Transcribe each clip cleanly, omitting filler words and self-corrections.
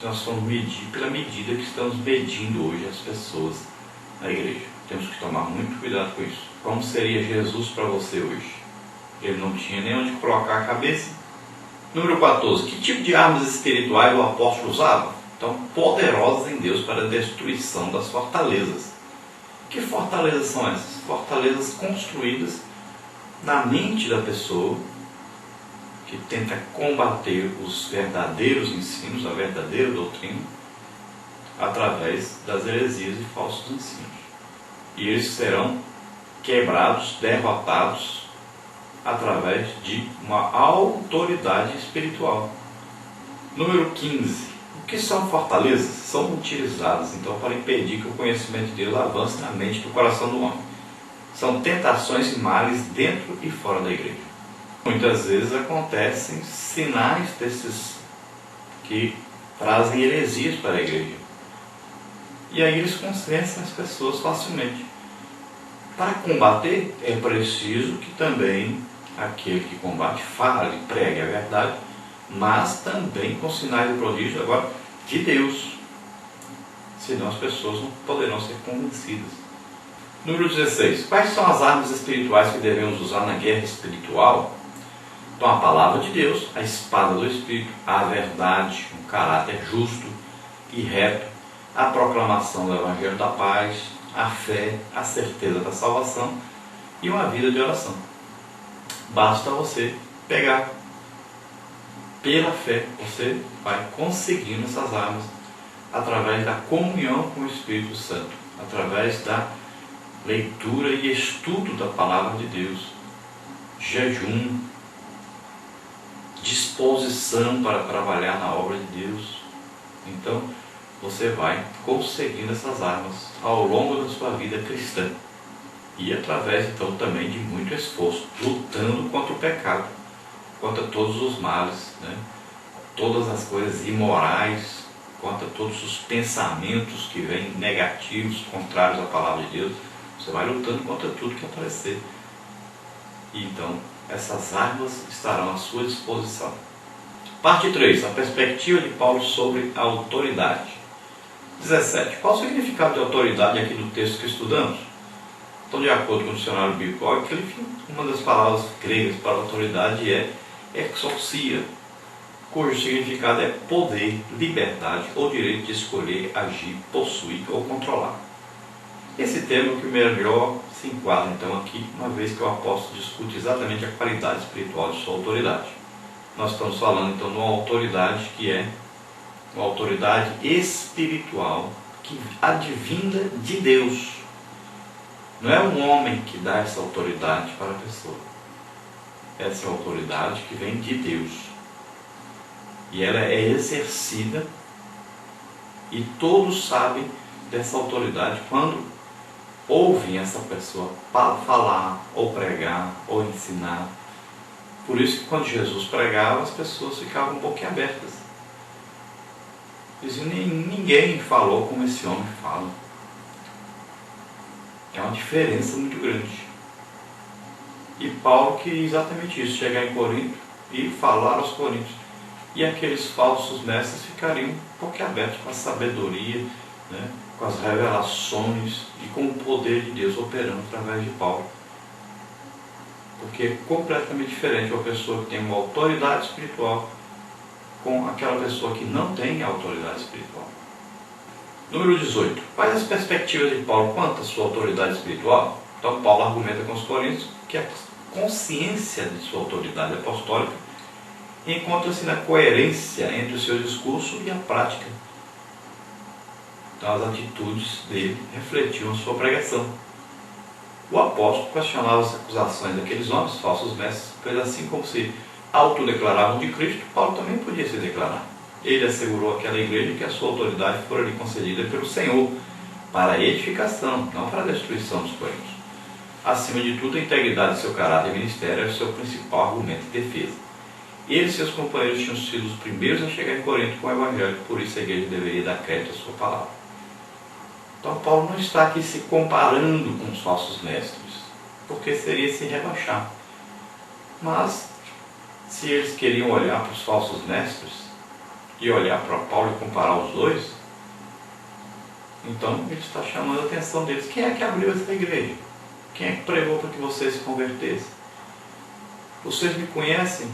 Nós vamos medir pela medida que estamos medindo hoje as pessoas na igreja. Temos que tomar muito cuidado com isso. Como seria Jesus para você hoje? Ele não tinha nem onde colocar a cabeça. Número 14. Que tipo de armas espirituais o apóstolo usava? Então, poderosas em Deus para a destruição das fortalezas. Que fortalezas são essas? Fortalezas construídas na mente da pessoa, que tenta combater os verdadeiros ensinos, a verdadeira doutrina, através das heresias e falsos ensinos. E eles serão quebrados, derrotados, através de uma autoridade espiritual. Número 15. O que são fortalezas? São utilizadas, então, para impedir que o conhecimento de Deus avance na mente do coração do homem. São tentações e males dentro e fora da igreja. Muitas vezes acontecem sinais desses que trazem heresias para a igreja. E aí eles convencem as pessoas facilmente. Para combater, é preciso que também aquele que combate fale, pregue a verdade, mas também com sinais de prodígio agora de Deus. Senão as pessoas não poderão ser convencidas. Número 16. Quais são as armas espirituais que devemos usar na guerra espiritual? Então, a palavra de Deus, a espada do Espírito, a verdade, um caráter justo e reto, a proclamação do Evangelho da Paz, a fé, a certeza da salvação e uma vida de oração. Basta você pegar. Pela fé, você vai conseguindo essas armas através da comunhão com o Espírito Santo, através da leitura e estudo da palavra de Deus, jejum, disposição para trabalhar na obra de Deus. Então, você vai conseguindo essas armas ao longo da sua vida cristã e através, então, também de muito esforço, lutando contra o pecado, contra todos os males, todas as coisas imorais, contra todos os pensamentos que vêm negativos, contrários à palavra de Deus. Você vai lutando contra tudo que aparecer. E então, essas armas estarão à sua disposição. Parte 3. A perspectiva de Paulo sobre a autoridade. 17. Qual o significado de autoridade aqui do texto que estudamos? Então, de acordo com o dicionário bíblico, uma das palavras gregas para autoridade é exousia, cujo significado é poder, liberdade ou direito de escolher, agir, possuir ou controlar. Esse termo que melhor se enquadra então aqui, uma vez que o apóstolo discute exatamente a qualidade espiritual de sua autoridade. Nós estamos falando então de uma autoridade que é uma autoridade espiritual que advinda de Deus. Não é um homem que dá essa autoridade para a pessoa. Essa é a autoridade que vem de Deus. E ela é exercida e todos sabem dessa autoridade quando ouvem essa pessoa falar, ou pregar, ou ensinar. Por isso que quando Jesus pregava, as pessoas ficavam boquiabertas. Diziam, ninguém falou como esse homem fala. É uma diferença muito grande. E Paulo queria exatamente isso, chegar em Corinto e falar aos coríntios. E aqueles falsos mestres ficariam boquiabertos com a sabedoria, com as revelações e com o poder de Deus operando através de Paulo. Porque é completamente diferente uma pessoa que tem uma autoridade espiritual com aquela pessoa que não tem autoridade espiritual. Número 18. Quais as perspectivas de Paulo quanto à sua autoridade espiritual? Então Paulo argumenta com os coríntios que a consciência de sua autoridade apostólica encontra-se na coerência entre o seu discurso e a prática. Então as atitudes dele refletiam a sua pregação. O apóstolo questionava as acusações daqueles homens, falsos mestres, pois assim como se autodeclaravam de Cristo, Paulo também podia se declarar. Ele assegurou àquela igreja que a sua autoridade fora lhe concedida pelo Senhor, para a edificação, não para a destruição dos coríntios. Acima de tudo, a integridade de seu caráter e ministério era o seu principal argumento de defesa. Ele e seus companheiros tinham sido os primeiros a chegar em Corinto com o Evangelho, por isso a igreja deveria dar crédito à sua palavra. Então Paulo não está aqui se comparando com os falsos mestres, porque seria se rebaixar. Mas, se eles queriam olhar para os falsos mestres, e olhar para Paulo e comparar Então ele está chamando a atenção deles. Quem é que abriu essa igreja? Quem é que pregou para que vocês se convertessem? Vocês me conhecem?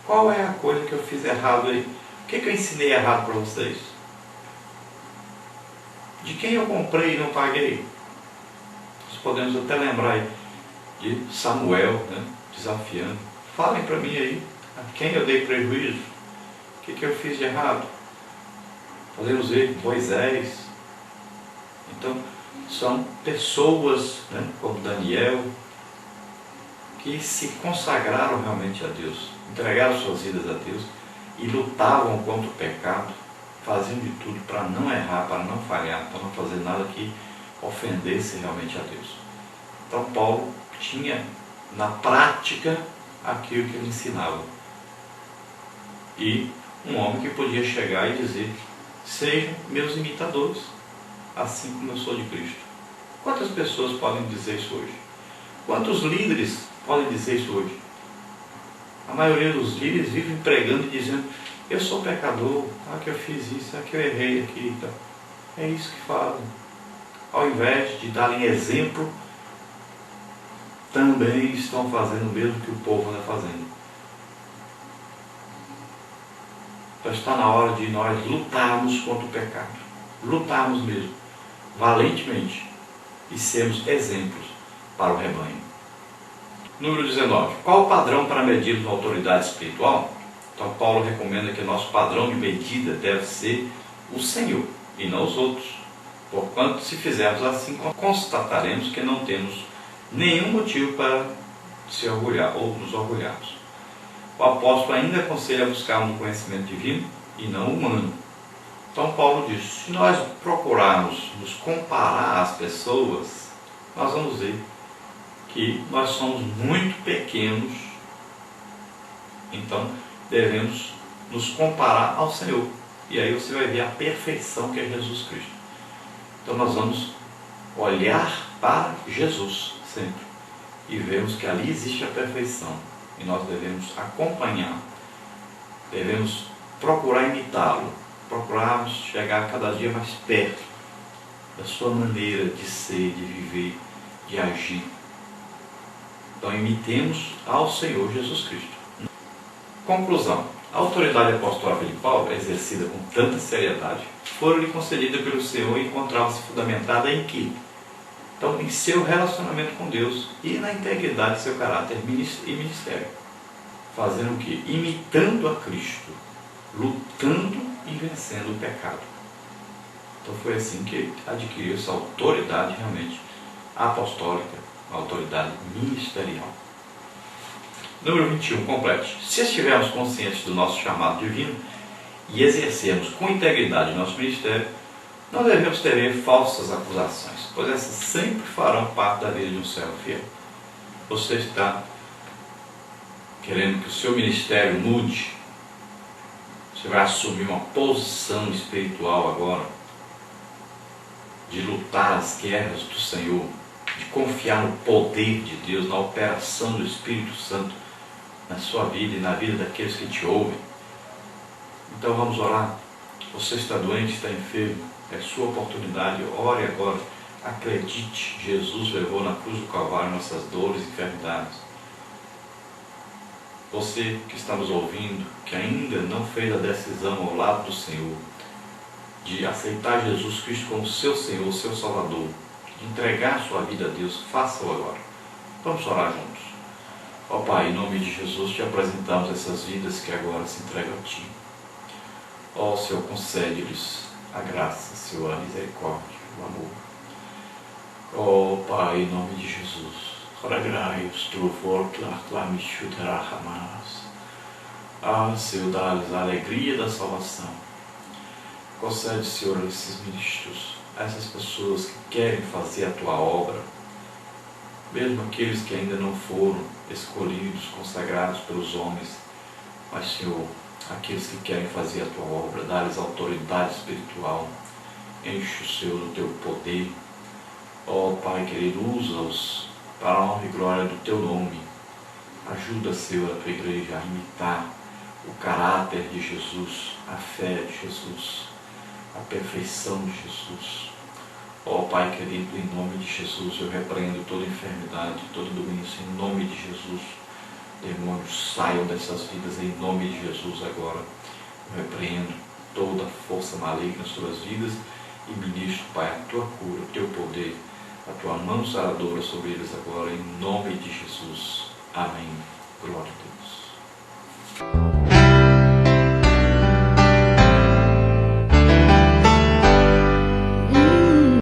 Qual é a coisa que eu fiz errado aí? O que eu ensinei errado para vocês? De quem eu comprei e não paguei? Nós podemos até lembrar de Samuel, né, desafiando. Falem para mim aí, a quem eu dei prejuízo? O que eu fiz de errado? Podemos ver Moisés. Então, são pessoas, né, como Daniel, que se consagraram realmente a Deus, entregaram suas vidas a Deus e lutavam contra o pecado, faziam de tudo para não errar, para não falhar, para não fazer nada que ofendesse realmente a Deus. Então Paulo tinha na prática aquilo que ele ensinava. E um homem que podia chegar e dizer: sejam meus imitadores, assim como eu sou de Cristo. Quantas pessoas podem dizer isso hoje? Quantos líderes podem dizer isso hoje? A maioria dos líderes vivem pregando e dizendo: eu sou pecador, que eu fiz isso, que eu errei aqui. Então, é isso que fazem. Ao invés de darem exemplo, também estão fazendo o mesmo que o povo anda fazendo. Então está na hora de nós lutarmos contra o pecado. Lutarmos mesmo, valentemente, e sermos exemplos para o rebanho. Número 19. Qual o padrão para medirmos a autoridade espiritual? Então Paulo recomenda que nosso padrão de medida deve ser o Senhor e não os outros. Porquanto, se fizermos assim, constataremos que não temos nenhum motivo para se orgulhar ou nos orgulharmos. O apóstolo ainda aconselha a buscarmos um conhecimento divino e não humano. Então Paulo diz: se nós procurarmos nos comparar às pessoas, nós vamos ver que nós somos muito pequenos. Então devemos nos comparar ao Senhor. E aí você vai ver a perfeição que é Jesus Cristo. Então nós vamos olhar para Jesus sempre e vemos que ali existe a perfeição. E nós devemos acompanhar, devemos procurar imitá-lo, procurarmos chegar cada dia mais perto da sua maneira de ser, de viver, de agir. Então imitemos ao Senhor Jesus Cristo. Conclusão: a autoridade apostólica de Paulo, exercida com tanta seriedade, foi-lhe concedida pelo Senhor e encontrava-se fundamentada em quê? Então, em seu relacionamento com Deus e na integridade de seu caráter e ministério. Fazendo o quê? Imitando a Cristo, lutando e vencendo o pecado. Então foi assim que ele adquiriu essa autoridade realmente apostólica, uma autoridade ministerial. Número 21, complete. Se estivermos conscientes do nosso chamado divino e exercermos com integridade o nosso ministério, não devemos temer falsas acusações, pois essas sempre farão parte da vida de um servo fiel. Você está querendo que o seu ministério mude? Você vai assumir uma posição espiritual agora, de lutar as guerras do Senhor, de confiar no poder de Deus, na operação do Espírito Santo na sua vida e na vida daqueles que te ouvem. Então vamos orar. Você está doente, está enfermo, é sua oportunidade. Ore agora, acredite, Jesus levou na cruz do Calvário nossas dores e enfermidades. Você que está nos ouvindo, que ainda não fez a decisão ao lado do Senhor, de aceitar Jesus Cristo como seu Senhor, seu Salvador, de entregar sua vida a Deus, faça-o agora. Vamos orar juntos. Ó Pai, em nome de Jesus, te apresentamos essas vidas que agora se entregam a Ti. Ó Senhor, concede-lhes a graça, Senhor, a misericórdia, o amor. Ó Pai, em nome de Jesus, Senhor, dá-lhes a alegria da salvação. Concede, Senhor, a esses ministros, a essas pessoas que querem fazer a Tua obra, mesmo aqueles que ainda não foram escolhidos, consagrados pelos homens, mas, Senhor, aqueles que querem fazer a Tua obra, dá-lhes autoridade espiritual, enche o Senhor do Teu poder. Ó Pai querido, usa-os para a honra e glória do Teu nome. Ajuda, Senhor, a Tua igreja a imitar o caráter de Jesus, a fé de Jesus, a perfeição de Jesus. Ó Pai querido, em nome de Jesus, eu repreendo toda enfermidade, toda doença, em nome de Jesus. Demônios, saiam dessas vidas, em nome de Jesus agora. Eu repreendo toda força maligna nas suas vidas e ministro, Pai, a tua cura, o teu poder, a tua mão saradora sobre eles agora, em nome de Jesus. Amém.